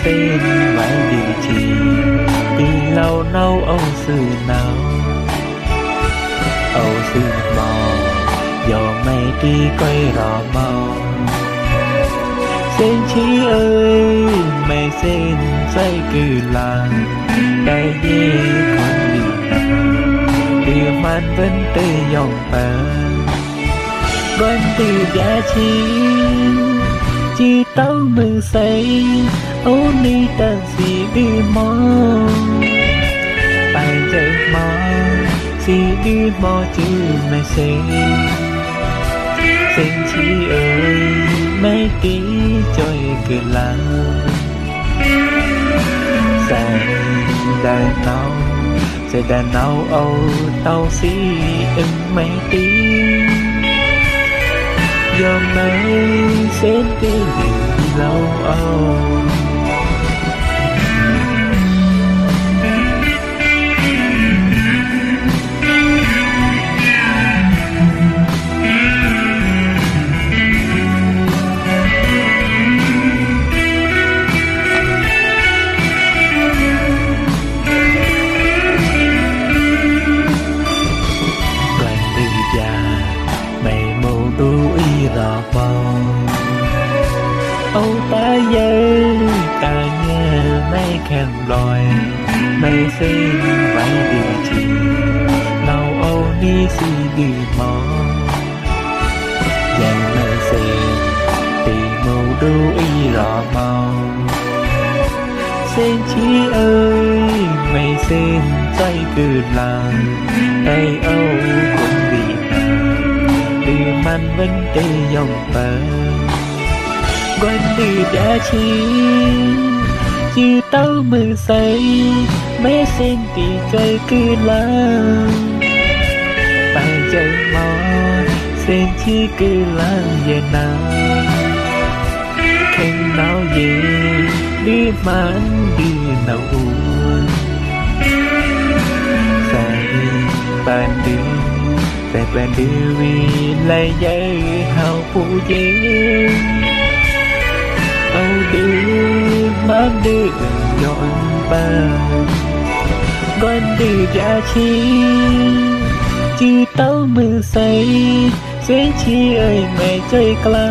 tên vài địa chỉ vì lâu nâu âu sư nào âu sư mò giờ mày đi quay rò màu xin chí ơi mày xin say cứ làng đại dê con đi điều man vẫn tê dòng bờ con từ giá chỉ tao mừng say ô ni ta gì đi mò bài chơi mò gì đi mò chứ mày say xin chị ơi mấy tí chơi cười lặng sẽ đàn nấu âu tao xí ưng mấy tí giờ mấy sẽ đi lâu âu rọ bông âu ta dây ta nghe mấy khen lòi mày xin vài địa chỉ nào âu đi xì đi mò dạy mày xin tìm màu đu y rọ màu xin chí ơi mày xin tay cứ làm tay âu cũng bị man vẫn tê dòng bờ quên đi đã chỉ tao mừng say mấy sen thì chơi cứ làm bài chơi mò sen chỉ cứ làm về nào khen nào gì đi man đi nào uống say bàn điแต่เป็นดีวีเลยใจเฮาผู้หญิงเอาดีมาดื้อย้อนไปก่อนดื้อจะชี้จื้อเต้ามือใส่เสียชี้เอ้ยแม่ใจกลา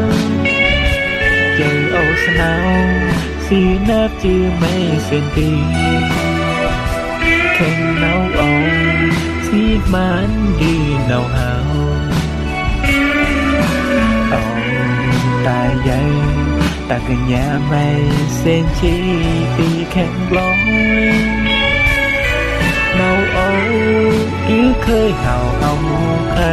งเจอเอาสนาวสีนับจื้อไม่เส้นดีแข่งเนาเอาที่มันดีเนาหาวเอาตายใหญ่ตากันยาไม่เส้นชีปีแข็งร้อยเนาเอาอีเคยเห่าเอาใคร